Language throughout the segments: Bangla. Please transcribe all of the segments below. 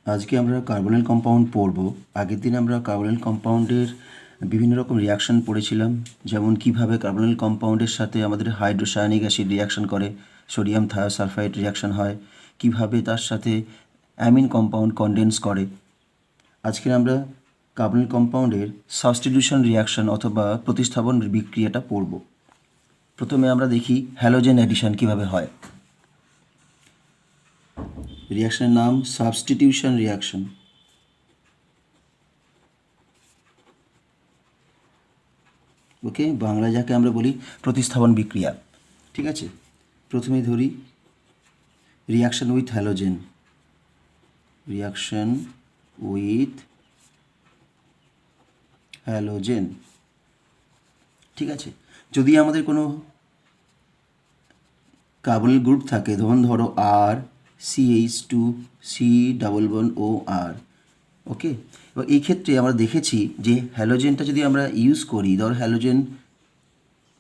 আজকে আমরা কার্বনাইল কম্পাউন্ড পড়ব। আগের দিন আমরা কার্বনাইল কম্পাউন্ডের বিভিন্ন রকম রিয়াকশান পড়েছিলাম, যেমন কিভাবে কার্বনাইল কম্পাউন্ডের সাথে আমাদের হাইড্রোসায়ানিক অ্যাসিড রিয়াকশান করে, সোডিয়াম থায়োসালফাইড রিয়াকশান হয়, কিভাবে তার সাথে অ্যামিন কম্পাউন্ড কনডেন্স করে। আজকে আমরা কার্বনাইল কম্পাউন্ডের সাবস্টিটিউশন রিয়াকশান অথবা প্রতিস্থাপন বিক্রিয়াটা পড়ব। প্রথমে আমরা দেখি হ্যালোজেন অ্যাডিশন কিভাবে হয়। রিয়াকশনের নাম সাবস্টিটিউশন রিয়াকশন। ওকে, বাংলা যাকে আমরা বলি প্রতিস্থাপন বিক্রিয়া। ঠিক আছে, প্রথমে ধরি reaction with halogen. Reaction with halogen. ঠিক আছে, যদি আমাদের কোনো কার্বনিল গ্রুপ থাকে, ধরো আর CH2C++OR। ওকে, এবার এই ক্ষেত্রে আমরা দেখেছি যে হ্যালোজেনটা যদি আমরা ইউজ করি,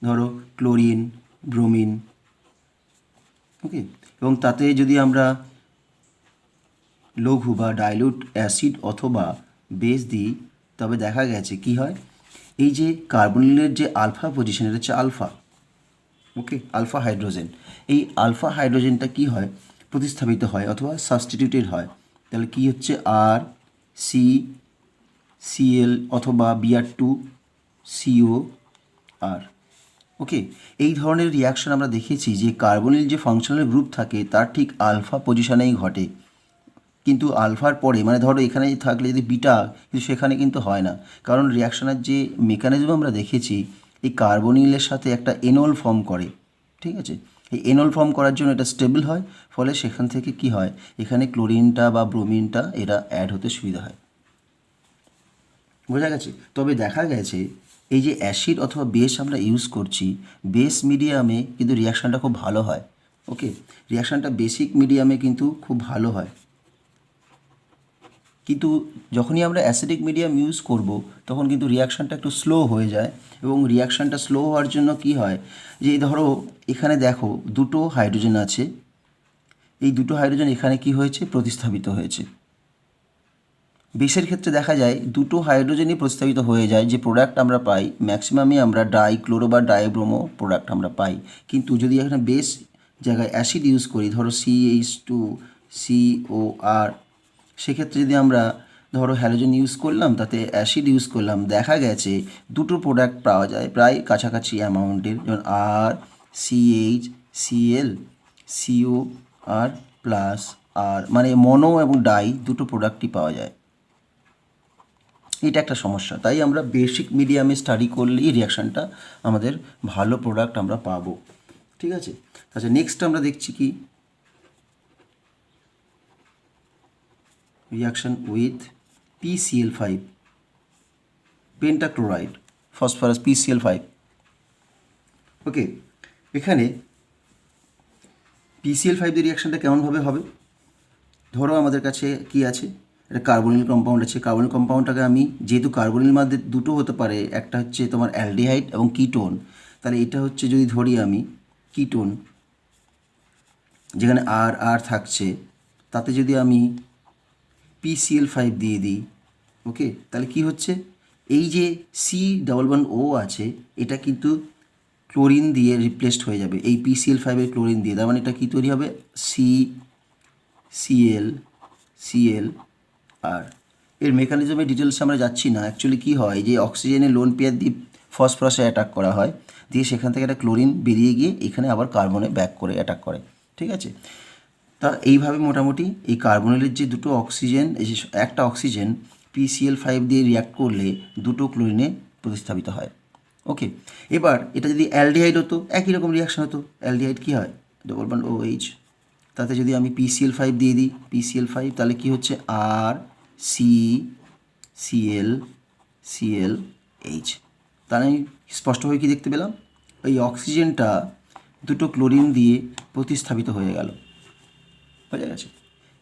ধরো ক্লোরিন, ব্রোমিন, ওকে, এবং তাতে যদি আমরা লঘু বা ডাইলিউট অ্যাসিড অথবা বেস দিই, তবে দেখা গেছে কি হয়, এই যে কার্বনিলের যে আলফা পজিশন, এটা হচ্ছে আলফা, ওকে, আলফা হাইড্রোজেন। এই আলফা হাইড্রোজেনটা কি হয়, প্রতিস্থাপিত হয় অথবা সাবস্টিটিউটেড হয়। তাহলে কি হচ্ছে, আর CCl অথবা Br2COR। ওকে, এই ধরনের রিয়াকশন আমরা দেখেছি যে কার্বনিল যে ফাংশনাল গ্রুপ থাকে তার ঠিক আলফা পজিশনেই ঘটে, কিন্তু আলফার পরে মানে ধরো এখানে থাকলে যদি বিটা, কিন্তু সেখানে কিন্তু হয় না, কারণ রিয়াকশনের যে মেকানিজম আমরা দেখেছি, এই কার্বনিলের সাথে একটা এনল ফর্ম করে। ঠিক আছে, এই এনল ফর্ম করার জন্য এটা স্টেবল হয়, ফলে সেখান থেকে কি হয়, এখানে ক্লোরিনটা বা ব্রোমিনটা এরা অ্যাড হতে সুবিধা হয়। বোঝা গেছে? তবে দেখা গেছে এই যে অ্যাসিড অথবা বেস আমরা ইউজ করছি, বেস মিডিয়ামে কিন্তু রিয়াকশানটা খুব ভালো হয়। ওকে, রিয়াকশানটা বেসিক মিডিয়ামে কিন্তু খুব ভালো হয়, কিন্তু যখনই আমরা অ্যাসিডিক মিডিয়াম ইউজ করব তখন কিন্তু রিয়াকশানটা একটু স্লো হয়ে যায়। এবং রিয়াকশানটা স্লো হওয়ার জন্য কি হয়, যে ধরো এখানে দেখো দুটো হাইড্রোজেন আছে, এই দুটো হাইড্রোজেন এখানে কি হয়েছে, প্রতিস্থাপিত হয়েছে। বেসের ক্ষেত্রে দেখা যায় দুটো হাইড্রোজেনই প্রতিস্থাপিত হয়ে যায়, যে প্রোডাক্ট আমরা পাই ম্যাক্সিমামই আমরা ডাইক্লোরো বা ডাইব্রোমো প্রোডাক্ট আমরা পাই। কিন্তু যদি এখানে বেস জায়গায় অ্যাসিড ইউজ করি, ধরো CH2COR, সেক্ষেত্রে যদি আমরা ধরো হ্যালোজেন ইউজ করলাম, তাতে অ্যাসিড ইউজ করলাম, দেখা গেছে দুটো প্রোডাক্ট পাওয়া যায় প্রায় কাছাকাছি অ্যামাউন্টের, যেমন RCHCl COR প্লাস আর মানে মনো এবং ডাই দুটো প্রোডাক্টই পাওয়া যায়। এটা একটা সমস্যা, তাই আমরা বেসিক মিডিয়ামে স্টাডি করলেই রিয়াকশানটা আমাদের ভালো প্রোডাক্ট আমরা পাবো। ঠিক আছে, আচ্ছা নেক্সট আমরা দেখছি কি, reaction with PCl5, pentachloride phosphorus PCl5। ওকে, এখানে PCl5 দিয়ে রিয়াকশানটা কেমনভাবে হবে, ধরো আমাদের কাছে কি আছে, একটা কার্বনিল কম্পাউন্ড আছে। কার্বনিল কম্পাউন্ডটাকে আমি, যেহেতু কার্বনিল মধ্যে দুটো হতে পারে, একটা হচ্ছে তোমার অ্যালডিহাইড এবং কিটোন, তাহলে এটা হচ্ছে যদি ধরি আমি কিটোন, যেখানে আর আর থাকছে, তাতে যদি আমি PCl5 দিয়ে দিই, ওকে, তাহলে কি হচ্ছে, এই যে C++O আছে, এটা কিন্তু ক্লোরিন দিয়ে রিপ্লেসড হয়ে যাবে এই PCl5-এর ক্লোরিন দিয়ে। তার মানে এটা কী তৈরি হবে, CCl আর এর মেকানিজমের ডিটেলসে আমরা যাচ্ছি না। অ্যাকচুয়ালি কী হয়, যে অক্সিজেনের লোন পেয়ার দিয়ে ফসফরাসে অ্যাটাক করা হয়, দিয়ে সেখান থেকে একটা ক্লোরিন বেরিয়ে গিয়ে এখানে আবার কার্বনে ব্যাক করে অ্যাটাক করে। ঠিক আছে, তা এইভাবে মোটামুটি এই কার্বনিলের যে দুটো অক্সিজেন, এই যে একটা অক্সিজেন PCl5 দিয়ে রিয়াক্ট করলে দুটো ক্লোরিনে প্রতিস্থাপিত হয়। ওকে, এবার এটা যদি অ্যালডিহাইড হতো, একই রকম রিয়াকশন হতো। অ্যালডিহাইড কী হয়, ডবল বন্ড OH, তাতে যদি আমি PCl5 দিয়ে দিই, PCl5, তাহলে কি হচ্ছে, RCCl ClH। তাহলে আমি স্পষ্টভাবে কী দেখতে পেলাম, এই অক্সিজেনটা দুটো ক্লোরিন দিয়ে প্রতিস্থাপিত হয়ে গেল। বোঝা গেছে?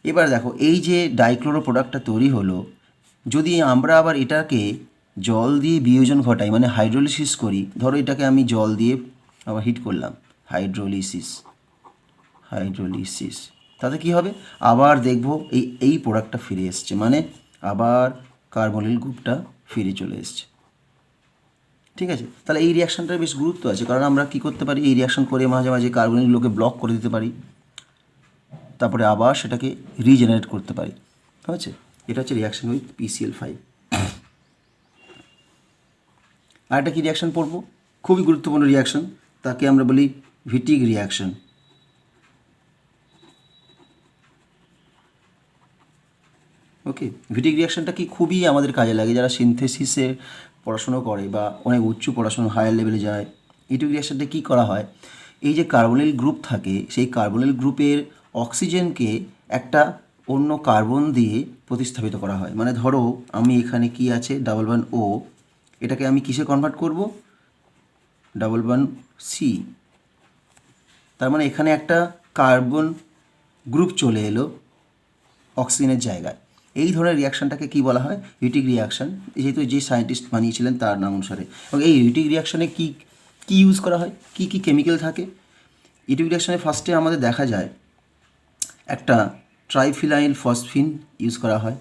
এবার দেখো এই যে ডাইক্লোরো প্রোডাক্টটা তৈরি হলো, যদি আমরা আবার এটাকে জল দিয়ে বিয়োজন ঘটাই, মানে হাইড্রোলিসিস করি, ধরো এটাকে আমি জল দিয়ে আবার হিট করলাম, হাইড্রোলিসিস। তাতে কি হবে, আবার দেখব এই প্রোডাক্টটা ফিরে এসছে, মানে আবার কার্বনিল গ্রুপটা ফিরে চলে এসছে। ঠিক আছে, তাহলে এই রিয়াকশানটার বেশ গুরুত্ব আছে, কারণ আমরা কি করতে পারি, এই রিয়াকশান করে মাঝে মাঝে কার্বনিলগুলোকে ব্লক করে দিতে পারি, তারপরে আবার সেটাকে রিজেনারেট করতে পারি। ঠিক আছে, এটা হচ্ছে রিয়াকশান উইথ PCl5। আর একটা কি রিয়াকশান পড়বো, খুবই গুরুত্বপূর্ণ রিয়াকশান, তাকে আমরা বলি ভিটিক রিয়াকশান। ওকে, ভিটিক রিয়াকশানটা কি খুবই আমাদের কাজে লাগে যারা সিনথেসিসে পড়াশুনো করে বা অনেক উচ্চ পড়াশুনো হায়ার লেভেলে যায়। ভিটিক রিয়াকশানটা কী করা হয়, এই যে কার্বনিল গ্রুপ থাকে সেই কার্বনিল গ্রুপের অক্সিজেনকে একটা অন্য কার্বন দিয়ে প্রতিস্থাপিত করা হয়। মানে ধরো আমি এখানে কি আছে ডাবল বন্ড ও, এটাকে আমি কিসে কনভার্ট করব, ডাবল বন্ড সি। তার মানে এখানে একটা কার্বন গ্রুপ চলে এলো অক্সিজেনের জায়গায়। এই ধরনের রিয়াকশানটাকে কি বলা হয়, ভিটিক রিয়াকশান, যেহেতু যে সায়েন্টিস্ট বানিয়েছিলেন তার নাম অনুসারে। এবং এই ভিটিক রিয়াকশানে কি কি ইউজ করা হয়, কি কি কেমিক্যাল থাকে। ভিটিক রিয়াকশানে ফার্স্টে আমাদের দেখা যায় একটা ট্রাইফিনাইল ফসফিন ইউজ করা হয়,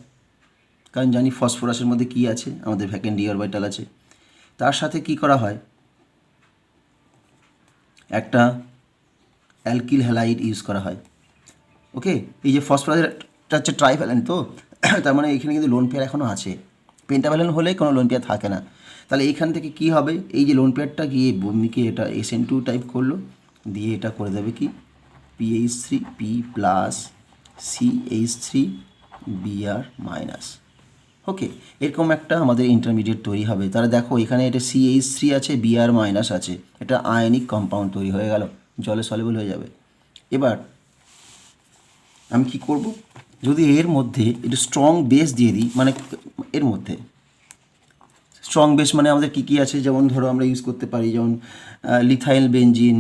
কারণ জানি ফসফরাসের মধ্যে কি আছে, আমাদের ভ্যাকেন্ট ডি অরবিটাল আছে। তার সাথে কি করা হয়, একটা অ্যালকিল হ্যালাইড ইউজ করা হয়। ওকে, এই যে ফসফরাসটা হচ্ছে ট্রাইভ্যালেন্ট, তো তার মানে এখানে কিন্তু লোন পেয়ার এখনও আছে। পেন্টাভ্যালেন্ট হলে কোনো লোন পেয়ার থাকে না। তাহলে এইখান থেকে কি হবে, এই যে লোন পেয়ারটা গিয়ে ভূমিকে এটা SN2 টাইপ করলো, দিয়ে এটা করে দেবে কি PH3 P plus CH3 Br minus. Okay, এরকম একটা আমাদের ইন্টারমিডিয়েট তৈরি হবে। তাহলে দেখো এখানে এটা CH3 আছে, Br মাইনাস আছে, এটা আয়নিক কম্পাউন্ড তৈরি হয়ে গেল, জলে সলিবল হয়ে যাবে। এবার আমি কি করব, যদি এর মধ্যে একটু স্ট্রং বেস দিয়ে দিই, মানে এর মধ্যে স্ট্রং বেস মানে আমাদের কী কী আছে, যেমন ধরো আমরা ইউজ করতে পারি যেমন লিথাইল বেনজিন,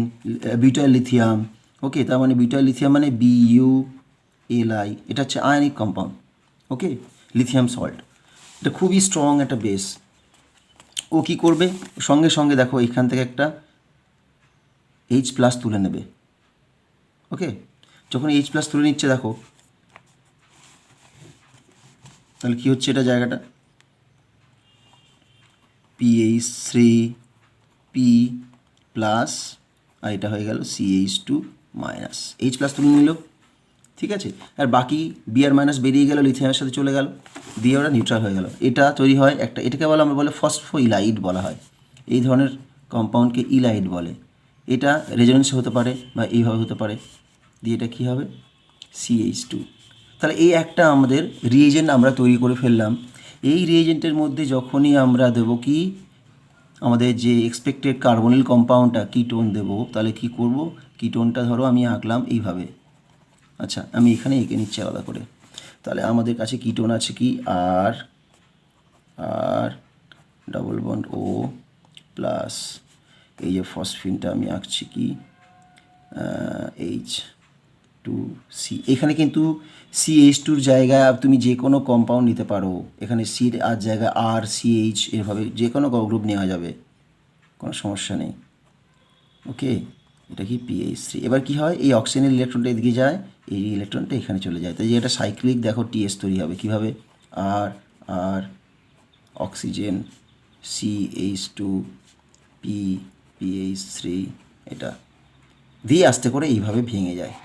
বিউটাইল লিথিয়াম। ওকে, তার মানে বিউটাইল লিথিয়াম মানে BuLi, এটা হচ্ছে আয়নিক কম্পাউন্ড। ওকে, লিথিয়াম সল্ট, এটা খুবই স্ট্রং একটা বেস। ও কি করবে, সঙ্গে সঙ্গে দেখো এখান থেকে একটা H+ তুলে নেবে। ওকে, যখন H+ তুলে নিচ্ছে দেখো, তাহলে কী হচ্ছে এটা জায়গাটা, PH3 P প্লাস, আর এটা হয়ে গেল CH2 মাইনাস, H+ তুলে নিল। ঠিক আছে, আর বাকি Br মাইনাস বেরিয়ে গেল, লিথিয়ামের সাথে চলে গেল, দিয়ে ওরা নিউট্রাল হয়ে গেল। এটা তৈরি হয় একটা, এটাকে বলা আমরা বলে ফসফোইলাইড বলা হয়। এই ধরনের কম্পাউন্ডকে ইলাইড বলে। এটা রেজোনেন্স হতে পারে বা এইভাবে হতে পারে, দিয়ে এটা কী হবে CH2। তাহলে এই একটা আমাদের রিএজেন্ট আমরা তৈরি করে ফেললাম। এই রিএজেন্টের মধ্যে যখনই আমরা দেবো কি আমাদের যে এক্সপেক্টেড কার্বনিল কম্পাউন্ডটা কিটোন দেব, তাহলে কি করব, কিটোনটা ধরো আমি আঁকলাম এইভাবে। আচ্ছা, আমি এখানে এঁকে নিচ্ছি আলাদা করে। তাহলে আমাদের কাছে কিটোন আছে কি আর ডাবল বন্ড ও প্লাস, এই যে ফসফিনটা আমি আঁকছি কি H2C। এখানে কিন্তু CH2-র জায়গায় তুমি যে কোনো কম্পাউন্ড নিতে পারো, এখানে সির আর জায়গায় RCH, এভাবে যে কোনো গ্রুপ নেওয়া যাবে, কোনো সমস্যা নেই। ওকে, এটা কি PH3। এবার কি হয়, এই অক্সিজেনের ইলেকট্রনটা এদিকে যায়, এই ইলেকট্রনটা এখানে চলে যায়, তাই যে এটা সাইক্লিক দেখো TS তৈরি হবে কীভাবে, আর অক্সিজেন CH2 P PH3, এটা দিয়ে আস্তে করে এইভাবে ভেঙে যায়।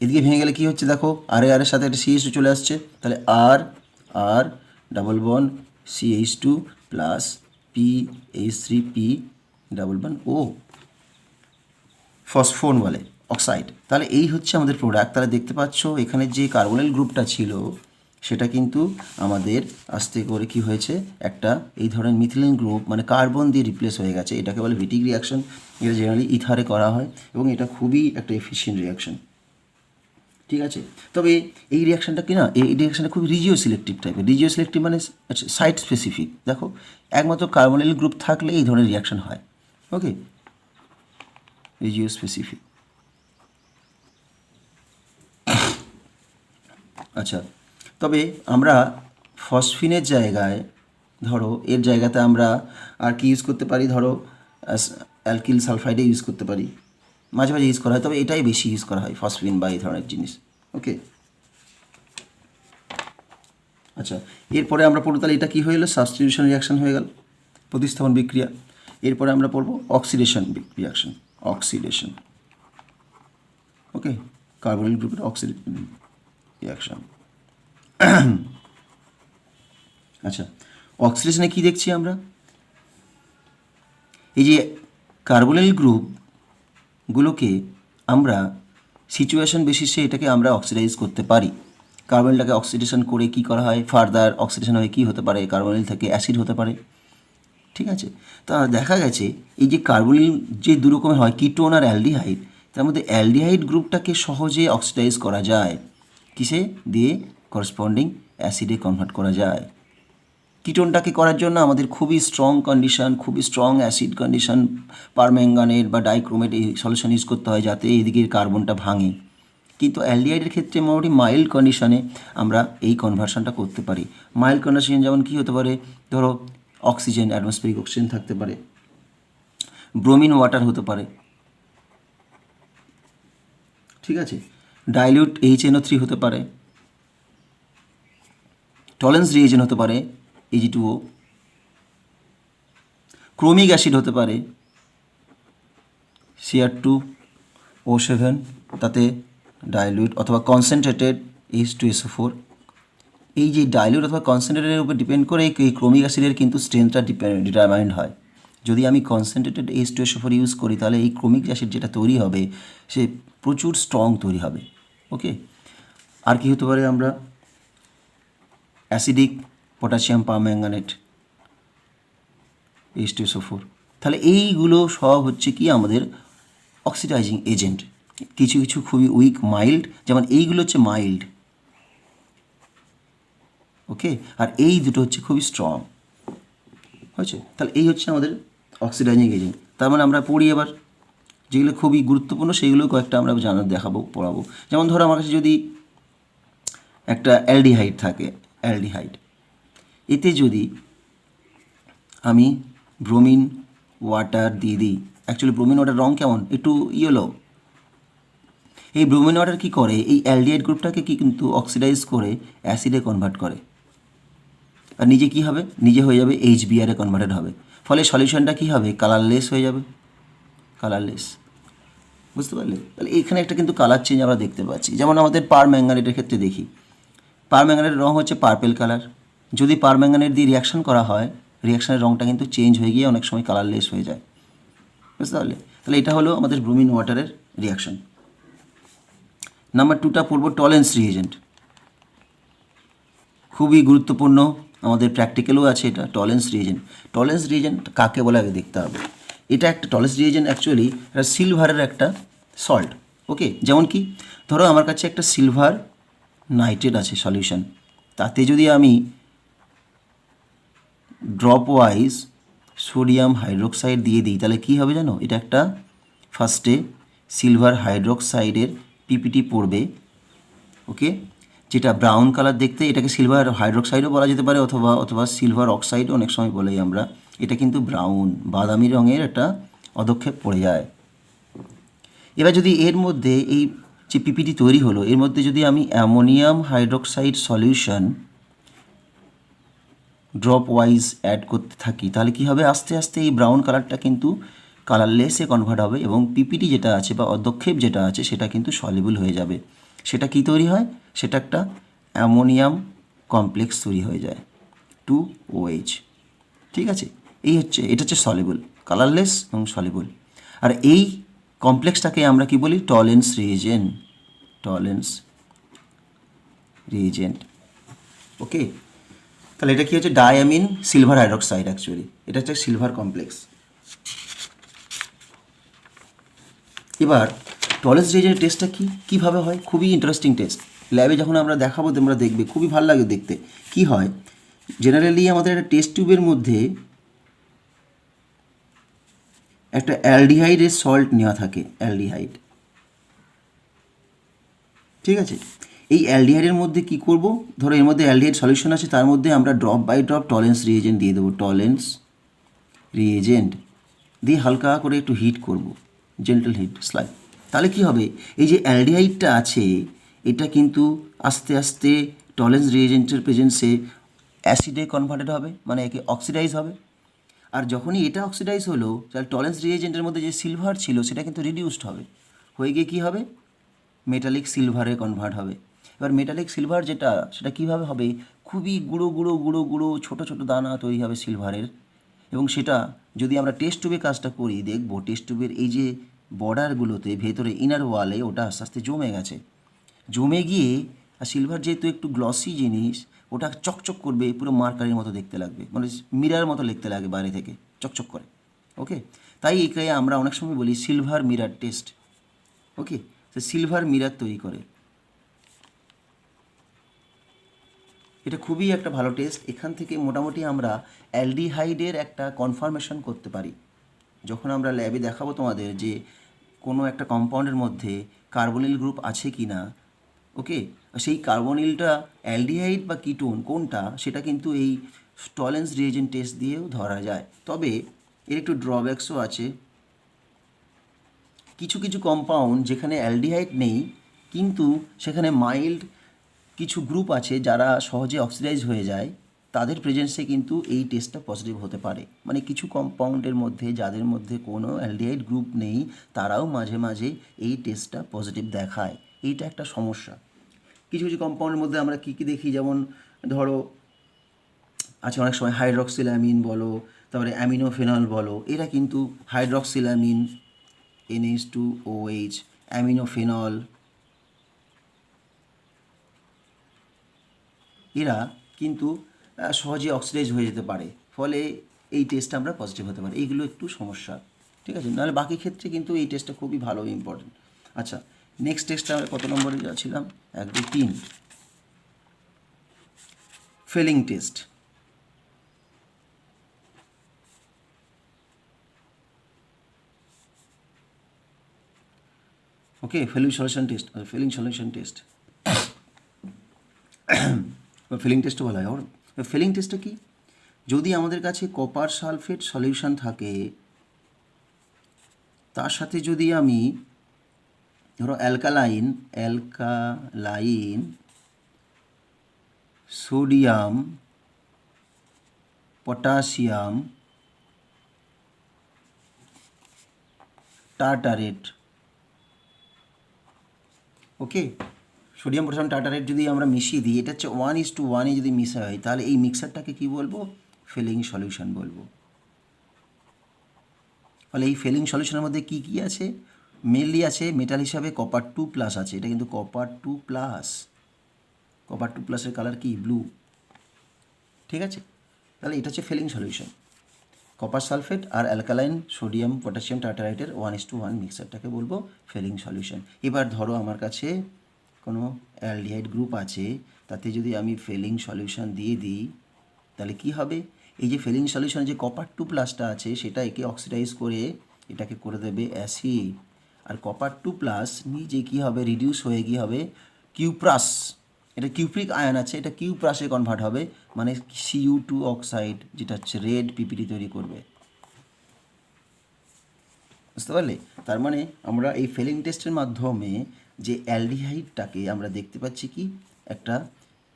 এদিকে ভেঙে গেলে কি হচ্ছে দেখো, এর সাথে একটা CH2 চলে আসছে, তাহলে আর double bond CH2 plus PH3 P double bond ও, ফসফোন বলে অক্সাইড। তাহলে এই হচ্ছে আমাদের প্রোডাক্ট। তাহলে দেখতে পাচ্ছ এখানে যে কার্বনিল গ্রুপটা ছিল সেটা কিন্তু আমাদের আস্তে করে কি হয়েছে, একটা এই ধরনের মিথিলিন গ্রুপ মানে কার্বন দিয়ে রিপ্লেস হয়ে গেছে। এটাকে বলে ভিটিক রিয়াকশন। এটা জেনারেলি ইথারে করা হয় এবং এটা খুবই একটা এফিশিয়েন্ট রিয়াকশন। ঠিক আছে, তবে এই রিয়াকশানটা কি না, এই রিয়াকশানটা খুব রিজিও সিলেক্টিভ টাইপের। রিজিও সিলেক্টিভ মানে সাইট স্পেসিফিক। দেখো একমাত্র কার্বনিল গ্রুপ থাকলে এই ধরনের রিয়াকশান হয়। ওকে, রিজিও স্পেসিফিক। আচ্ছা, তবে আমরা ফসফিনের জায়গায় ধরো এর জায়গাতে আমরা আর কি ইউজ করতে পারি, ধরো অ্যালকিল সালফাইডে ইউজ করতে পারি। মাঝে মাঝে ইউজ করা হয়, তবে এটাই বেশি ইউজ করা হয় ফসফিন বা এই ধরনের জিনিস। ওকে, আচ্ছা, এরপরে আমরা পড়ব তাহলে এটা কী হয়ে গেলো, সাবস্টিটিউশন রিয়াকশন হয়ে গেল, প্রতিস্থাপন বিক্রিয়া। এরপরে আমরা পড়ব অক্সিডেশন রিয়াকশন, অক্সিডেশন। ওকে, কার্বনিল গ্রুপের অক্সিডেশন রিয়াকশন। আচ্ছা, অক্সিডেশনে কী দেখছি আমরা, এই যে কার্বনিল গ্রুপগুলোকে আমরা সিচুয়েশন বেসিসে এটাকে আমরা অক্সিডাইজ করতে পারি। কার্বনিলটাকে অক্সিডেশন করে কি করা হয়, ফার্দার অক্সিডেশন হয়ে কী হতে পারে, কার্বনিল থেকে অ্যাসিড হতে পারে। ঠিক আছে, তা দেখা গেছে এই যে কার্বনিল যে দু রকমের হয়, কিটোন আর অ্যালডিহাইড, তার মধ্যে অ্যালডিহাইড গ্রুপটাকে সহজে অক্সিডাইজ করা যায় কিসে দিয়ে, করসপন্ডিং অ্যাসিডে কনভার্ট করা যায়। কিটোনটাকে করার জন্য আমাদের খুবই স্ট্রং কন্ডিশন, খুবই স্ট্রং অ্যাসিড কন্ডিশন, পারম্যাঙ্গানেট বা ডাইক্রোমেট এই সলিউশন ইউজ করতে হয় যাতে এইদিকে কার্বনটা ভাঙে। কিন্তু অ্যালডিহাইডের ক্ষেত্রে মোটামুটি মাইল্ড কন্ডিশনে আমরা এই কনভার্সনটা করতে পারি। মাইল্ড কন্ডিশন যেমন কী হতে পারে, ধরো অক্সিজেন, অ্যাটমসফিয়ারিক অক্সিজেন থাকতে পারে, ব্রোমিন ওয়াটার হতে পারে, ঠিক আছে, ডাইলিউট HNO3 হতে পারে, টলেন্স রিয়েজেন্ট হতে পারে Ag2O, ক্রোমিক অ্যাসিড হতে পারে Cr2O7, তাতে ডাইলিউট অথবা কনসেন্ট্রেটেড H2SO4। এই যে ডাইলিউট অথবা কনসেন্ট্রেটের উপর ডিপেন্ড করে এই ক্রোমিক অ্যাসিডের কিন্তু স্ট্রেংথটা ডিটারমাইন্ড হয়। যদি আমি কনসেন্ট্রেটেড H2SO4 ইউজ করি তাহলে এই ক্রোমিক অ্যাসিড যেটা তৈরি হবে সে প্রচুর স্ট্রং তৈরি হবে। ওকে, আর কি হতে পারে, আমরা অ্যাসিডিক পটাশিয়াম পারম্যাঙ্গানেট H2SO4, তাহলে এইগুলো সব হচ্ছে কি আমাদের অক্সিডাইজিং এজেন্ট। কিছু কিছু খুবই উইক মাইল্ড, যেমন এইগুলো হচ্ছে মাইল্ড। ওকে, আর এই দুটো হচ্ছে খুবই স্ট্রং হয়েছে। তাহলে এই হচ্ছে আমাদের অক্সিডাইজিং এজেন্ট। তার মানে আমরা পড়ি এবার যেগুলো খুবই গুরুত্বপূর্ণ সেগুলো কয়েকটা আমরা দেখাবো, পড়াবো। যেমন ধরো আমার কাছে যদি একটা অ্যালডিহাইড থাকে, অ্যালডিহাইড, এতে যদি আমি ব্রোমিন ওয়াটার দিয়ে দিই, অ্যাকচুয়ালি ব্রোমিন ওয়াটার রং কেমন, একটু ইয়েলো। এই ব্রোমিন ওয়াটার কী করে, এই অ্যালডিহাইড গ্রুপটাকে কি কিন্তু অক্সিডাইজ করে অ্যাসিডে কনভার্ট করে, আর নিজে কি হবে, নিজে হয়ে যাবে HBr কনভার্টেড হবে। ফলে সলিউশনটা কী হবে, কালারলেস হয়ে যাবে, কালারলেস। বুঝতে পারলে? তাহলে এখানে একটা কিন্তু কালার চেঞ্জ আমরা দেখতে পাচ্ছি। যেমন আমাদের পারম্যাঙ্গানেটের ক্ষেত্রে দেখি, পারম্যাঙ্গানেটের রং হচ্ছে পার্পেল কালার। যদি পারম্যাঙ্গানেট দিয়ে রিয়াকশন করা হয়, রিয়াকশনের রংটা কিন্তু চেঞ্জ হয়ে গিয়ে অনেক সময় কালারলেস হয়ে যায়। বুঝতে পারলে? তাহলে এটা হলো আমাদের ব্রোমিন ওয়াটারের রিয়াকশন। নাম্বার 2টা পড়ব টলেন্স রিএজেন্ট। খুবই গুরুত্বপূর্ণ, আমাদের প্র্যাকটিক্যালও আছে এটা, টলেন্স রিএজেন্ট। টলেন্স রিএজেন্ট কাকে বলে আগে দেখতে হবে। এটা একটা টলেন্স রিএজেন্ট অ্যাকচুয়ালি এটা সিলভারের একটা সল্ট। ওকে, যেমন কি ধরো আমার কাছে একটা সিলভার নাইট্রেট আছে সলিউশন, তাতে যদি আমি ড্রপ ওয়াইজ সোডিয়াম হাইড্রোক্সাইড দিয়ে দিই তাহলে কী হবে জানো, এটা একটা ফার্স্টে সিলভার হাইড্রোক্সাইডের পিপিটি পড়বে। ওকে, যেটা ব্রাউন কালার দেখতে, এটাকে সিলভার হাইড্রোক্সাইডও বলা যেতে পারে, অথবা সিলভার অক্সাইডও অনেক সময় বলেই আমরা। এটা কিন্তু ব্রাউন বাদামি রঙের একটা অধক্ষেপ পড়ে যায়। এবার যদি এর মধ্যে এই যে পিপিটি তৈরি হলো এর মধ্যে যদি আমি ammonium hydroxide solution dropwise add করতে থাকি তাহলে কি হবে, আস্তে আস্তে এই ব্রাউন কালারটা কিন্তু কালারলেসে কনভার্ট হবে এবং পিপিটি যেটা আছে বা অধক্ষেপ যেটা আছে সেটা কিন্তু সলিবল হয়ে যাবে। সেটা কি তৈরি হয়, সেটা একটা অ্যামোনিয়াম কমপ্লেক্স তৈরি হয়ে যায়, 2OH। ঠিক আছে, এটা হচ্ছে সলিবল, কালারলেস এবং সলিবল। আর এই কমপ্লেক্সটাকে আমরা কি বলি, টলেন্স রিএজেন্ট, টলেন্স রিএজেন্ট। ওকে, তাহলে এটা কি হচ্ছে, ডায়ামিন সিলভার হাইড্রোক্সাইড, অ্যাকচুয়ালি এটা হচ্ছে সিলভার কমপ্লেক্স। এবার টলেন্স রিএজেন্টের টেস্টটা কীভাবে হয়, খুবই ইন্টারেস্টিং টেস্ট। ল্যাবে যখন আমরা দেখাবো তোমরা দেখবে খুবই ভালো লাগে দেখতে। কি হয়, জেনারেলি আমাদের একটা টেস্ট টিউবের মধ্যে একটা অ্যালডিহাইডের সল্ট নেওয়া থাকে, অ্যালডিহাইড। ঠিক আছে, এই অ্যালডিহাইডের মধ্যে কি করব, ধরো এর মধ্যে অ্যালডিহাইড সলিউশন আছে, তার মধ্যে আমরা drop by drop Tollens reagent দিয়ে দেবো, টলেন্স রিএজেন্ট দিয়ে হালকা করে একটু হিট করব। Gentle heat slide. তাহলে কি হবে, এই যে অ্যালডিহাইডটা আছে এটা কিন্তু আস্তে আস্তে টলেন্স রিয়েজেন্টের প্রেজেন্সে অ্যাসিডে কনভার্টেড হবে, মানে একে অক্সিডাইজ হবে। আর যখনই এটা অক্সিডাইজ হলো তাহলে টলেন্স রিয়েজেন্টের মধ্যে যে সিলভার ছিল সেটা কিন্তু রিডিউসড হবে, হয়ে গিয়ে কী হবে, মেটালিক সিলভারে কনভার্ট হবে। এবার মেটালিক সিলভার যেটা সেটা কীভাবে হবে, খুবই গুঁড়ো গুঁড়ো গুঁড়ো গুঁড়ো ছোটো ছোটো দানা তৈরি হবে সিলভারের। এবং সেটা যদি আমরা টেস্ট টিউবে কাজটা করি দেখব টেস্ট টিউবের এই যে বর্ডারগুলোতে ভেতরে ইনার ওয়ালে ওটা আস্তে আস্তে জমে গেছে, জমে গিয়ে আর সিলভার যেহেতু একটু গ্লসি জিনিস ওটা চকচক করবে, পুরো মার্কারের মতো দেখতে লাগবে, মানে মিরার মতো দেখতে লাগে বাইরে থেকে চকচক করে। ওকে, তাই একে আমরা অনেক সময় বলি সিলভার মিরার টেস্ট। ওকে, তো সিলভার মিরার তৈরি করে, এটা খুবই একটা ভালো টেস্ট। এখান থেকে মোটামুটি আমরা অ্যালডিহাইডের একটা কনফার্মেশন করতে পারি। যখন আমরা ল্যাবে দেখাবো তোমাদের যে কোনো একটা কম্পাউন্ডের মধ্যে কার্বনিল গ্রুপ আছে কি না, ওকে, সেই কার্বনিলটা অ্যালডিহাইড বা কিটোন কোনটা সেটা কিন্তু এই টলেন্স রিয়েজেন্ট টেস্ট দিয়েও ধরা যায়। তবে এর একটু ড্রব্যাকসও আছে। কিছু কিছু কম্পাউন্ড যেখানে অ্যালডিহাইড নেই কিন্তু সেখানে মাইল্ড কিছু গ্রুপ আছে যারা সহজে অক্সিডাইজ হয়ে যায়, তাদের প্রেজেন্সে কিন্তু এই টেস্টটা পজিটিভ হতে পারে। মানে কিছু কম্পাউন্ডের মধ্যে যাদের মধ্যে কোনো অ্যালডিহাইড গ্রুপ নেই তারাও মাঝে মাঝে এই টেস্টটা পজিটিভ দেখায়, এইটা একটা সমস্যা। কিছু কিছু কম্পাউন্ডের মধ্যে আমরা কী কী দেখি, যেমন ধরো আছে অনেক সময় হাইড্রক্সিলামিন বলো, তারপরে অ্যামিনোফেনল বলো, এরা কিন্তু হাইড্রক্সিলামিন NH2OH, অ্যামিনোফেনল, এরা কিন্তু সহজে অক্সিডাইজ হয়ে যেতে পারে, ফলে এই টেস্টটা আমরা পজিটিভ হতে পারি। এইগুলো একটু সমস্যা, ঠিক আছে, নাহলে বাকি ক্ষেত্রে কিন্তু এই টেস্টটা খুবই ভালো ইম্পর্টেন্ট। আচ্ছা, নেক্সট টেস্টটা আমরা কত নম্বরে যাচ্ছিলাম, 1 2 3, Fehling test. Okay, Fehling solution test, Fehling solution test, Fehling টেস্টও বলা হয়। ফিলিং টেস্টটা কি, যদি আমাদের কাছে কপার সালফেট সলিউশন থাকে তার সাথে যদি আমি ধরো অ্যালকালাইন সোডিয়াম পটাশিয়াম টার্টারেট, ওকে, সোডিয়াম পটাশিয়াম টার্টারেট যদি আমরা মিশিয়ে দিই, এটা হচ্ছে 1:1 যদি মিশা হয় তাহলে এই মিক্সারটাকে কি বলবো, ফেলিং সলিউশন বলবো। ফলে এই ফেলিং সলিউশনের মধ্যে কি কি আছে, মেনলি আছে মেটাল হিসাবে কপার 2+ আছে, এটা কিন্তু কপার 2+, কপার 2+এর কালার কি, ব্লু, ঠিক আছে। তাহলে এটা হচ্ছে ফেলিং সলিউশন, কপার সালফেট আর অ্যালকালাইন সোডিয়াম পটাশিয়াম টার্টারাইটের 1:1 মিক্সারটাকে বলবো ফেলিং সলিউশন। এবার ধরো আমার কাছে কোনো অ্যালডিহাইড গ্রুপ আছে, তাতে যদি আমি ফেলিং সলিউশন দিয়ে দিই তাহলে কি হবে, এই যে ফেলিং সলিউশনে যে কপার 2+টা আছে সেটা একে অক্সিডাইজ করে এটাকে করে দেবে অ্যাসিড, আর কপার 2+ নিজে কী হবে, রিডিউস হয়ে কী হবে, কিউপ্রাস, এটা কিউপ্রিক আয়ন আছে, এটা কিউপ্রাসে কনভার্ট হবে, মানে Cu2 অক্সাইড, যেটা হচ্ছে রেড পিপিটি তৈরি করবে, বুঝতে পারলে। তার মানে আমরা এই ফেলিং টেস্টের মাধ্যমে যে অ্যালডিহাইডটাকে আমরা দেখতে পাচ্ছি কি, একটা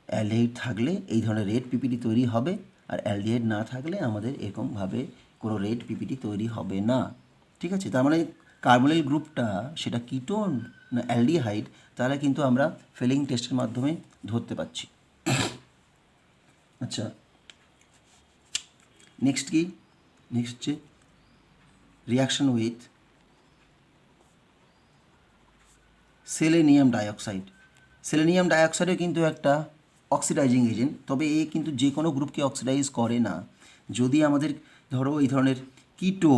অ্যালডিহাইড থাকলে এই ধরনের রেড পিপিটি তৈরি হবে, আর অ্যালডিহাইড না থাকলে আমাদের এরকমভাবে কোনো রেড পিপিটি তৈরি হবে না, ঠিক আছে। তার মানে কার্বনিল গ্রুপটা সেটা কিটোন না অ্যালডিহাইড, তাহলে কিন্তু আমরা ফেলিং টেস্টের মাধ্যমে ধরতে পারছি। আচ্ছা, নেক্সট কি, নেক্সট হচ্ছে reaction with selenium dioxide. Selenium ডাইঅক্সাইডও কিন্তু একটা অক্সিডাইজিং এজেন্ট, তবে এ কিন্তু যে কোনো গ্রুপকে অক্সিডাইজ করে না। যদি আমাদের ধরো এই ধরনের কিটো,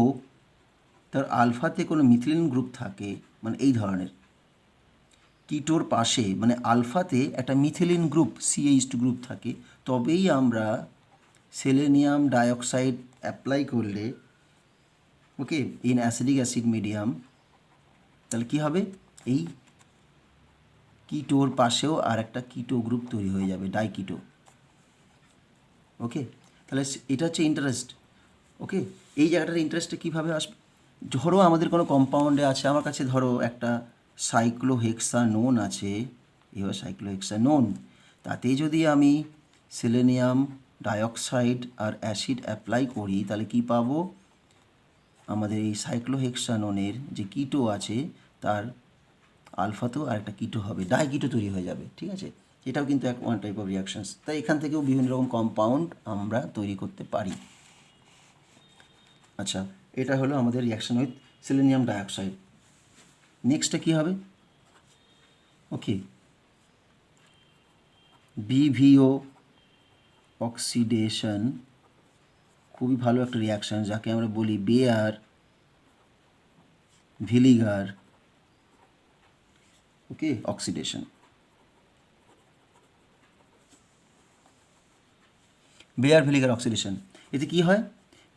তার আলফাতে কোনো মিথিলিন গ্রুপ থাকে, মানে এই ধরনের কিটোর পাশে মানে আলফাতে একটা মিথিলিন গ্রুপ CH2 গ্রুপ থাকে, তবেই আমরা সেলেনিয়াম ডাইঅক্সাইড অ্যাপ্লাই করলে, ওকে, ইন অ্যাসিডিক অ্যাসিড মিডিয়াম, তাহলে কী হবে, এই কিটোর পাশেও আর একটা কিটো গ্রুপ তৈরি হয়ে যাবে, ডাইকিটো, ওকে। তাহলে এটা হচ্ছে ইন্টারেস্ট, ওকে। এই জায়গাটার ইন্টারেস্টে কীভাবে আসবে, ধরো আমাদের কোনো কম্পাউন্ডে আছে, আমার কাছে ধরো একটা সাইক্লোহেক্সানোন আছে, এবার সাইক্লোহেক্সানোন, তাতে যদি আমি সেলেনিয়াম ডাইঅক্সাইড আর অ্যাসিড অ্যাপ্লাই করি তাহলে কি পাবো, আমাদের এই সাইক্লোহেক্সানোনের যে কিটো আছে তার আলফাতেও আর একটা কিটো হবে, ডাইকিটো তৈরি হয়ে যাবে, ঠিক আছে। এটাও কিন্তু এক ওয়ান টাইপ অফ রিয়াকশানস। তাই এখান থেকেও বিভিন্ন রকম কম্পাউন্ড আমরা তৈরি করতে পারি। আচ্ছা, এটা হলো আমাদের রিয়াকশান উইথ সেলেনিয়াম ডাইঅক্সাইড। নেক্সটটা কী হবে, ওকে, বিভিও অক্সিডেশন, খুবই ভালো একটা রিয়াকশান, যাকে আমরা বলি বেয়ার ভিলিগার, ওকে, অক্সিডেশন। বেয়ার ভিলিগার অক্সিডেশন, এতে কি হয়,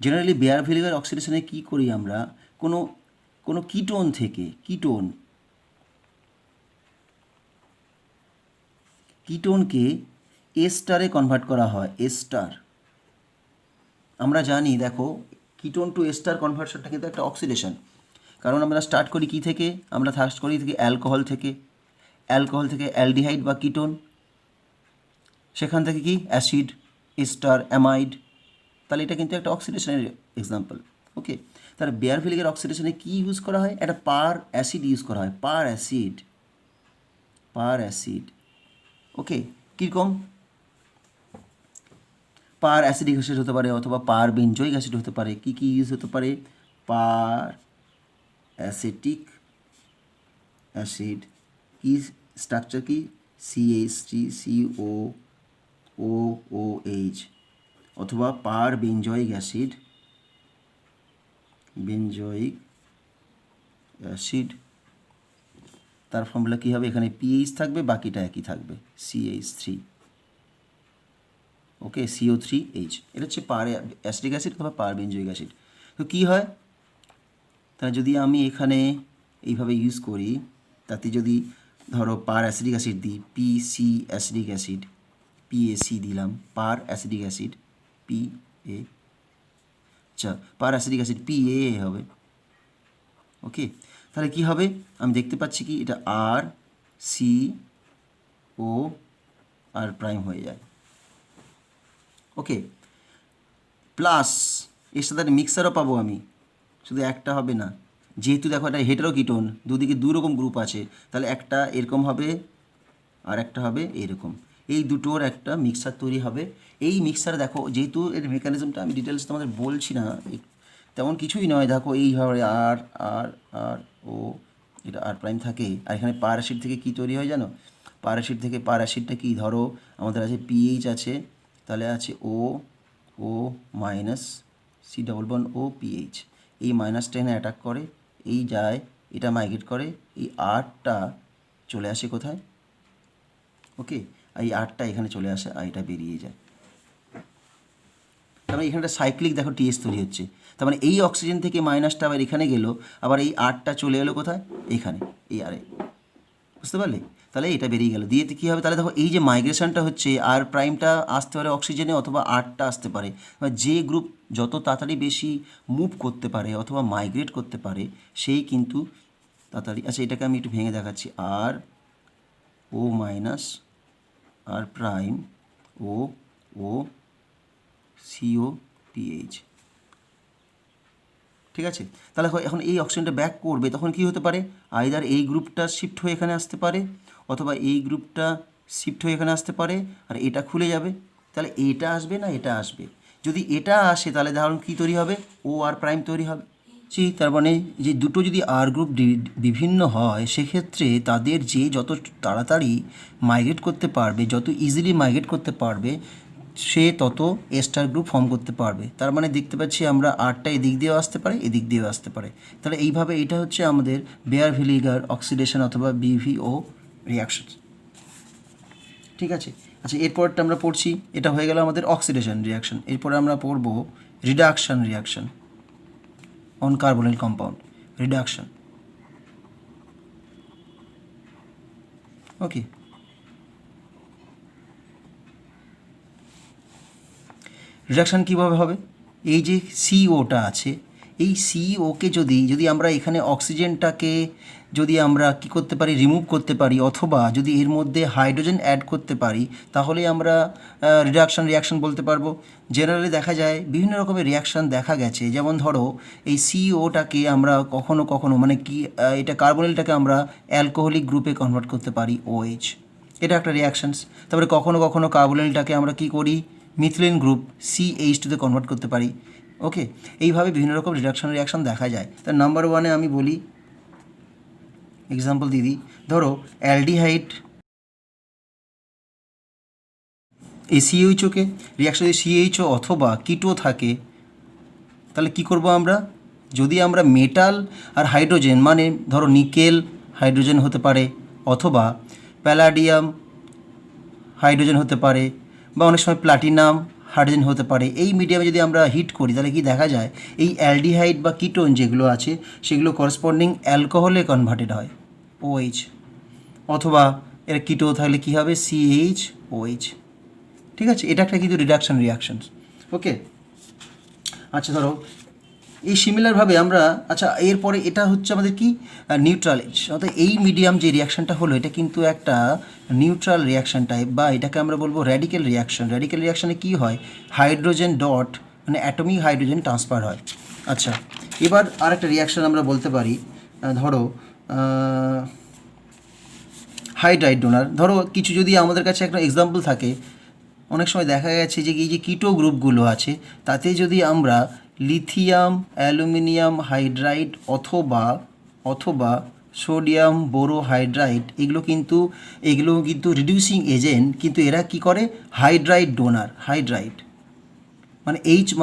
জেনারেলি বেয়ার ভিলিগার অক্সিডেশনে কি করি আমরা, কোনো কিটোন থেকে কিটোনকে এস্টারে কনভার্ট করা হয়, এস্টার। আমরা জানি, দেখো, কিটোন টু এস্টার কনভার্সনটা কিন্তু একটা অক্সিডেশন, কারণ আমরা স্টার্ট করি কি থেকে, আমরা ফার্স্ট করি থেকে অ্যালকোহল থেকে অ্যালডিহাইড বা কিটোন, সেখান থেকে কি অ্যাসিড, এস্টার, অ্যামাইড, তাহলে এটা কিন্তু একটা অক্সিডেশনের এক্সাম্পল, ওকে। তাহলে বেয়ার ভিলিগার অক্সিডেশনে কি ইউজ করা হয়, একটা পার অ্যাসিড ইউজ করা হয়, পার অ্যাসিড, ওকে। কীরকম, পার অ্যাসিডিক অ্যাসিড হতে পারে অথবা পার বেঞ্জয়িক অ্যাসিড হতে পারে। কি কি ইউজ হতে পারে, পার অ্যাসিটিক অ্যাসিড, কি স্ট্রাকচার কি, CH3COOOH, অথবা পার বেঞ্জয়িক অ্যাসিড, তার ফর্মুলা কী হবে, এখানে পিএইচ থাকবে, বাকিটা একই থাকবে, CH3, ওকে, CO3H, এটা হচ্ছে পার অ্যাসিটিক অ্যাসিড অথবা পার বেঞ্জয়িক অ্যাসিড। তো কী হয়, তাহলে যদি আমি এখানে এইভাবে ইউজ করি, তাতে যদি ধরো পার অ্যাসিডিক অ্যাসিড দিই, PC অ্যাসিডিক অ্যাসিড, PAC দিলাম, পার অ্যাসিডিক অ্যাসিড PA, আচ্ছা, পার অ্যাসিডিক অ্যাসিড PAA হবে, ওকে। তাহলে কি হবে, আমি দেখতে পাচ্ছি কি এটা RCOR হয়ে যায়, ওকে। প্লাস এর সাথে একটা মিক্সারও পাবো আমি, শুধু একটা হবে না, যেহেতু দেখো এটা হেটেরোকিটোন, দুদিকে দু রকম গ্রুপ আছে, তাহলে একটা এরকম হবে আর একটা হবে এরকম, এই দুটোর একটা মিক্সার তৈরি হবে। এই মিক্সারে দেখো, যেহেতু এর মেকানিজমটা আমি ডিটেলস তোমাদের বলছি না, তেমন কিছুই নয়, দেখো এইভাবে আর আর আর ও, এটা আর প্রাইম থাকে, আর এখানে পার অ্যাসিড থেকে কী তৈরি হয় জানো, পার অ্যাসিডটা কি, ধরো আমাদের আছে PH আছে, তাহলে আছে O মাইনাস C⋯OPH, এই মাইনাসটা এখানে অ্যাটাক করে, এই যায়, এটা মাইগ্রেট করে, এই আরটা চলে আসে কোথায়, ওকে, এই আরটা এখানে চলে আসে, আর এটা বেরিয়ে যায়। তার মানে এখানে একটা সাইক্লিক দেখো TS তৈরি হচ্ছে, তার মানে এই অক্সিজেন থেকে মাইনাসটা আবার এখানে গেল, আবার এই আরটা চলে এলো কোথায়, এখানে, এই আরে, বুঝতে পারলে, তাহলে এটা বেরিয়ে গেল, দিয়ে কী হবে, তাহলে দেখো এই যে মাইগ্রেশনটা হচ্ছে, আর প্রাইমটা আসতে পারে অক্সিজেনে অথবা আরটা আসতে পারে, যে গ্রুপ যত তাড়াতাড়ি বেশি মুভ করতে পারে অথবা মাইগ্রেট করতে পারে সেই কিন্তু তাড়াতাড়ি, আচ্ছা এটাকে আমি একটু ভেঙে দেখাচ্ছি, RO মাইনাস আর প্রাইম ও COPH, ঠিক আছে। তাহলে এখন এই অক্সিজেনটা ব্যাক করবে, তখন কি হতে পারে, আইদার এই গ্রুপটা শিফট হয়ে এখানে আসতে পারে অথবা এই গ্রুপটা শিফট হয়ে এখানে আসতে পারে, আর এটা খুলে যাবে, তাহলে এটা আসবে না এটা আসবে, যদি এটা আসে তাহলে ধরুন কী তৈরি হবে, OR প্রাইম তৈরি হবে। তার মানে যে দুটো যদি আর গ্রুপ বিভিন্ন হয়, সেক্ষেত্রে তাদের যে যত তাড়াতাড়ি মাইগ্রেট করতে পারবে, যত ইজিলি মাইগ্রেট করতে পারবে, সে তত এস্টার গ্রুপ ফর্ম করতে পারবে। তার মানে দেখতে পাচ্ছি আমরা আরটা এদিক দিয়েও আসতে পারে, এদিক দিয়েও আসতে পারে। তাহলে এইভাবে এটা হচ্ছে আমাদের বেয়ার ভিলিগার অক্সিডেশন অথবা BVO রিয়াকশন, ঠিক আছে। আচ্ছা, এরপরটা আমরা পড়ছি, এটা হয়ে গেল আমাদের অক্সিডেশন রিয়াকশন। এরপরে আমরা পড়ব reduction reaction on carbonyl compound, reduction, okay. Reduction কীভাবে হবে, এই যে COটা আছে, এই সিওকে যদি যদি আমরা এখানে অক্সিজেনটাকে যদি আমরা কি করতে পারি, রিমুভ করতে পারি, অথবা যদি এর মধ্যে হাইড্রোজেন অ্যাড করতে পারি, তাহলে আমরা রিয়াকশন বলতে পারবো। জেনারেলি দেখা যায় বিভিন্ন রকমের রিয়াকশান দেখা গেছে, যেমন ধরো এই সিওটাকে আমরা কখনো কখনো মানে কি এটা কার্বনিলটাকে আমরা অ্যালকোহলিক গ্রুপে কনভার্ট করতে পারি, OH, এটা একটা রিয়াকশানস। তারপরে কখনো কখনো কার্বনিলটাকে আমরা কি করি, মিথিলিন গ্রুপ CH2-তে কনভার্ট করতে পারি। ওকে, এইভাবে বিভিন্ন রকম রিয়াকশন দেখা যায়। তার নাম্বার ওয়ানে আমি বলি, এক্সাম্পল দিদি, ধরো অ্যালডিহাইড, এই সিএইচওকে রিয়াকশন যদি সিএইচও অথবা কিটো থাকে, তাহলে কি করব আমরা, যদি আমরা মেটাল আর হাইড্রোজেন মানে ধরো নিকেল হাইড্রোজেন হতে পারে, অথবা প্যালাডিয়াম হাইড্রোজেন হতে পারে, বা অনেক সময় প্লাটিনাম হাইড্রোজেন হতে পারে, এই মিডিয়ামে যদি আমরা হিট করি, তাহলে কি দেখা যায় এই অ্যালডিহাইড বা কিটোন যেগুলো আছে সেগুলো করসপন্ডিং অ্যালকোহলে কনভার্টেড হয়, OH, অথবা এর কিটো থাকলে কী হবে, CHOH। ঠিক আছে, এটা একটা কিন্তু রিয়াকশন। ওকে, আচ্ছা ধরো এই সিমিলারভাবে আমরা, আচ্ছা এরপরে এটা হচ্ছে আমাদের কি নিউট্রাল এজ, অর্থাৎ এই মিডিয়াম যে রিয়াকশানটা হলো এটা কিন্তু একটা নিউট্রাল রিয়াকশান টাইপ, বা এটাকে আমরা বলবো র্যাডিক্যাল রিয়াকশানে কী হয়, হাইড্রোজেন ডট মানে অ্যাটমিক হাইড্রোজেন ট্রান্সফার হয়। আচ্ছা, এবার আর একটা রিয়াকশান আমরা বলতে পারি, ধরো হাইড্রাইড ডোনার। ধরো কিছু যদি আমাদের কাছে একটা এক্সাম্পল থাকে, অনেক সময় দেখা গেছে যে এই যে কিটো গ্রুপগুলো আছে তাতে যদি আমরা লিথিয়াম অ্যালুমিনিয়াম হাইড্রাইড অথবা সোডিয়াম বোরোহাইড্রাইড, এগুলো কিন্তু রিডিউসিং এজেন্ট, কিন্তু এরা কি করে, হাইড্রাইড ডোনার, হাইড্রাইড মানে H-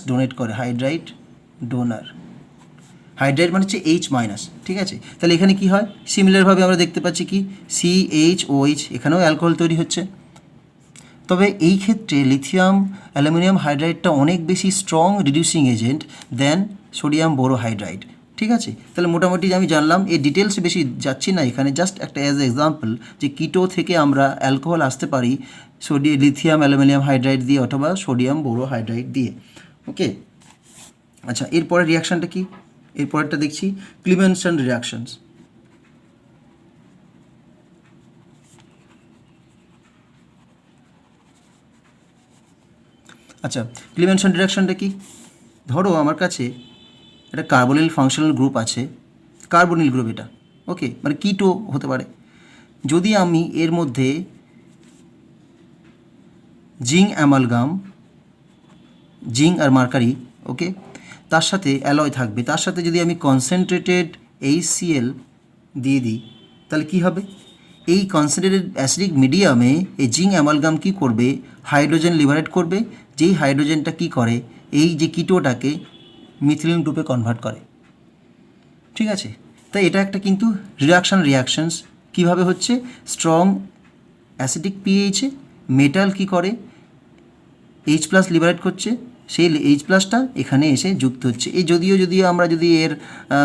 ডোনেট করে, হাইড্রাইড ডোনার, হাইড্রাইড মানে হচ্ছে H-, ঠিক আছে। তাহলে এখানে কি হয়, সিমিলারভাবে আমরা দেখতে পাচ্ছি কি CHOH, এখানেও অ্যালকোহল তৈরি হচ্ছে। তবে এই ক্ষেত্রে লিথিয়াম অ্যালুমিনিয়াম হাইড্রাইডটা অনেক বেশি স্ট্রং রিডিউসিং এজেন্ট দেন সোডিয়াম বোরোহাইড্রাইড। ঠিক আছে, তাহলে মোটামুটি আমি জানলাম, এই ডিটেলসে বেশি যাচ্ছি না এখানে, জাস্ট একটা অ্যাজ এ এক্সাম্পল যে কিটো থেকে আমরা অ্যালকোহল আসতে পারি লিথিয়াম অ্যালুমিনিয়াম হাইড্রাইড দিয়ে অথবা সোডিয়াম বোরোহাইড্রাইড দিয়ে। ওকে, আচ্ছা এরপরের রিয়াকশানটা কি, এরপরেরটা দেখছি ক্লিমেনসন রিয়াকশনস। আচ্ছা, ক্লিমেনসন রিয়াকশনটা কি, ধরো আমার কাছে একটা কার্বনিল ফাংশনাল গ্রুপ আছে, কার্বনিল গ্রুপ এটা, ওকে, মানে কিটো হতে পারে। যদি আমি এর মধ্যে জিঙ্ক অ্যামালগাম, জিঙ্ক আর মার্কারি, ওকে, তার সাথে অ্যালয় থাকবে, তার সাথে যদি আমি কনসেন্ট্রেটেড HCl দিয়ে দিই, তাহলে কি হবে, এই কনসেন্ট্রেটেড অ্যাসিডিক মিডিয়ামে এই জিঙ্ক অ্যামালগাম কী করবে, হাইড্রোজেন লিবারেট করবে, যেই হাইড্রোজেনটা কি করে, এই যে কিটোটাকে মিথিলিন গ্রুপে কনভার্ট করে। ঠিক আছে, তাই এটা একটা কিন্তু রিয়াকশনস কীভাবে হচ্ছে, স্ট্রং অ্যাসিডিক পিএইচে মেটাল কি করে, H+ লিবারেট করছে, সেই H+টা এখানে এসে যুক্ত হচ্ছে। এই যদিও আমরা যদি এর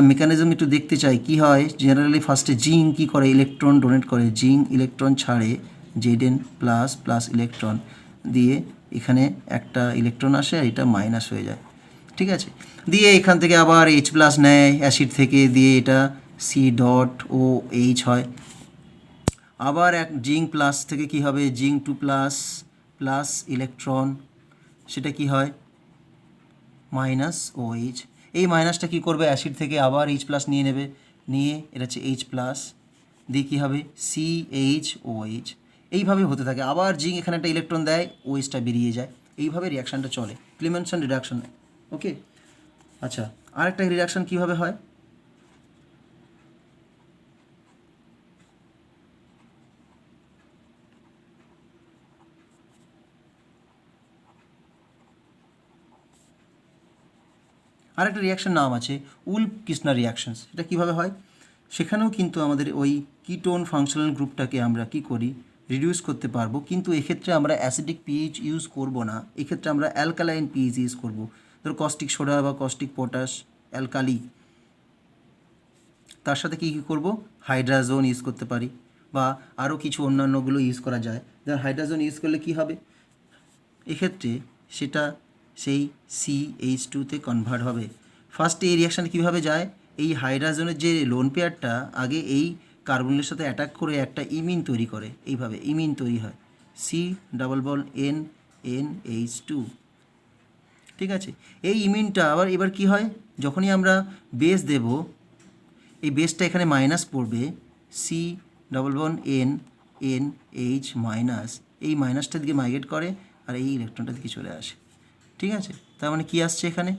মেকানিজম একটু দেখতে চাই, কি হয়, জেনারেলি ফার্স্টে জিঙ্ক কী করে, ইলেকট্রন ডোনেট করে, জিঙ্ক ইলেকট্রন ছাড়ে, Zn+ ইলেকট্রন দিয়ে এখানে একটা ইলেকট্রন আসে আর এটা মাইনাস হয়ে যায়। ঠিক আছে, দিয়ে এখান থেকে আবার H+ নেয় অ্যাসিড থেকে, দিয়ে এটা C.OH হয়, আবার এক জিঙ্ক প্লাস থেকে কি হবে, জিঙ্ক 2+ ইলেকট্রন, সেটা কি হয় -OH, এই মাইনাসটা কি করবে, অ্যাসিড থেকে আবার H+ নিয়ে নেবে, নিয়ে এটা হচ্ছে H+, দিয়ে কী হবে CHOH, এইভাবে হতে থাকে। আবার জিঙ্ক এখানে একটা ইলেকট্রন দেয়, OH-টা বেরিয়ে যায়, এইভাবে রিয়াকশানটা চলে, ক্লিমেনসন রিয়াকশন। ওকে, আচ্ছা আরেকটা রিয়াকশান কীভাবে হয়, আরেকটা রিয়াকশান নাম আছে উলফ-কির্চনার রিয়াকশনস। এটা কীভাবে হয়, সেখানেও কিন্তু আমাদের ওই কিটোন ফাংশনাল গ্রুপটাকে আমরা কি করি, রিডিউস করতে পারবো, কিন্তু এক্ষেত্রে আমরা অ্যাসিডিক পিএইচ ইউজ করব না, এক্ষেত্রে আমরা অ্যালকালাইন পিএইচ ইউজ করব, ধরো কস্টিক সোডা বা কস্টিক পটাশ, অ্যালকালি, তার সাথে কী করব, হাইড্রাজোন ইউজ করতে পারি, বা আরও কিছু অন্যান্যগুলো ইউজ করা যায়। ধর হাইড্রাজোন ইউজ করলে কি হবে, এক্ষেত্রে সেটা সেই CH2-তে কনভার্ট হবে, ফার্স্টে এই রিয়াকশানটা কীভাবে যায়, এই হাইড্রোজেনের যে লোন পেয়ারটা আগে এই কার্বনের সাথে অ্যাটাক করে একটা ইমিন তৈরি করে, এইভাবে ইমিন তৈরি হয়, C++N NH2। ঠিক আছে, এই ইমিনটা আবার এবার কি হয়, যখনই আমরা বেস দেব এই বেসটা এখানে মাইনাস পড়বে, C++NNH মাইনাস, এই মাইনাসটার দিকে মাইগ্রেট করে আর এই ইলেকট্রনটার দিকে চলে আসে। ঠিক আছে, তার মানে কী আসছে এখানে,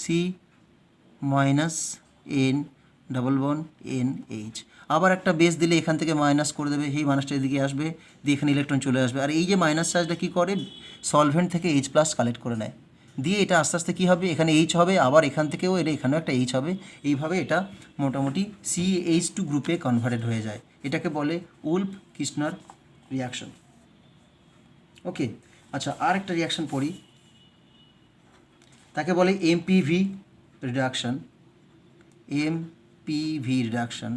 C-N++NH। আবার একটা বেস দিলে এখান থেকে মাইনাস করে দেবে, এই মাইনাসটা এদিকে আসবে, দিয়ে এখানে ইলেকট্রন চলে আসবে। আর এই যে মাইনাস চার্জটা কী করে, সলভেন্ট থেকে H+ কালেক্ট করে নেয়, দিয়ে এটা আস্তে আস্তে কী হবে, এখানে H হবে, আবার এখান থেকেও এটা এখানেও একটা H হবে, এইভাবে এটা মোটামুটি CH2 গ্রুপে কনভার্টেড হয়ে যায়। এটাকে বলে উলফ-কির্চনার রিয়াকশন। ওকে, আচ্ছা আর একটা রিয়াকশন পড়ি, তাকে বলে MPV reduction. MPV reduction,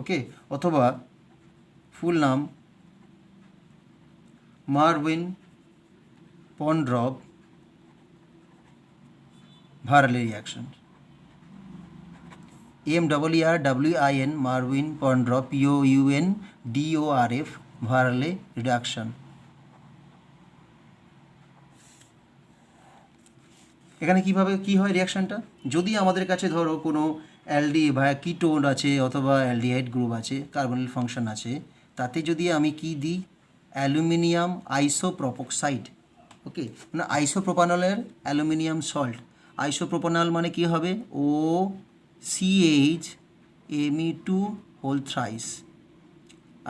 okay, অথবা ফুল নাম Meerwein Ponndorf Verley reaction. MWIN Meerwein Ponndorf POUNDORF Verley reduction. এখানে কিভাবে কি হয় রিয়াকশানটা, যদি আমাদের কাছে ধরো কোনো অ্যালডি বা কিটোন আছে অথবা অ্যালডিহাইড গ্রুপ আছে, কার্বনিল ফাংশন আছে, তাতে যদি আমি কি দিই, অ্যালুমিনিয়াম আইসোপ্রোপক্সাইড, ওকে, মানে আইসোপ্রোপানলের অ্যালুমিনিয়াম সল্ট। আইসোপ্রোপানল মানে কি হবে, OCH Me2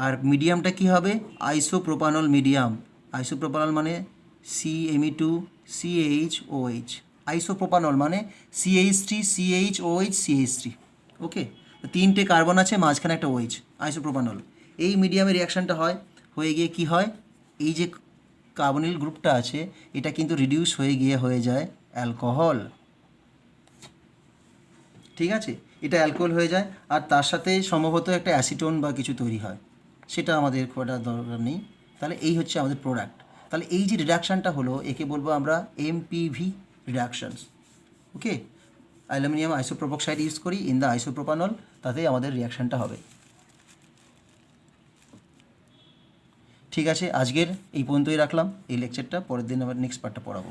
আর মিডিয়ামটা কি হবে, আইসোপ্রোপানল মিডিয়াম। আইসোপ্রোপানল মানে CMe2CHOH, আইসোপ্রোপানল মানে CH3CHOH CH3। ওকে, তো তিনটে কার্বন আছে, মাঝখানে একটা OH, আইসোপ্রোপানল। এই মিডিয়ামে রিয়াকশানটা হয়, হয়ে গিয়ে কি হয়, এই যে কার্বনিল গ্রুপটা আছে এটা কিন্তু রিডিউস হয়ে গিয়ে হয়ে যায় অ্যালকোহল। ঠিক আছে, এটা অ্যালকোহল হয়ে যায়, আর তার সাথে সম্ভবত একটা অ্যাসিটোন বা কিছু তৈরি হয়, সেটা আমাদের খুব একটা দরকার নেই। তাহলে এই হচ্ছে আমাদের প্রোডাক্ট। তাহলে এই যে রিডাকশানটা হলো একে বলবো আমরা MPV রিডাকশানস। ওকে, অ্যালুমিনিয়াম আইসোপ্রোপক্সাইড ইউজ করি ইন দ্য আইসোপ্রোপানল, তাতেই আমাদের রিয়াকশানটা হবে। ঠিক আছে, আজকের এই পর্যন্তই রাখলাম এই লেকচারটা, পরের দিন আবার নেক্সট পার্টটা পড়াবো।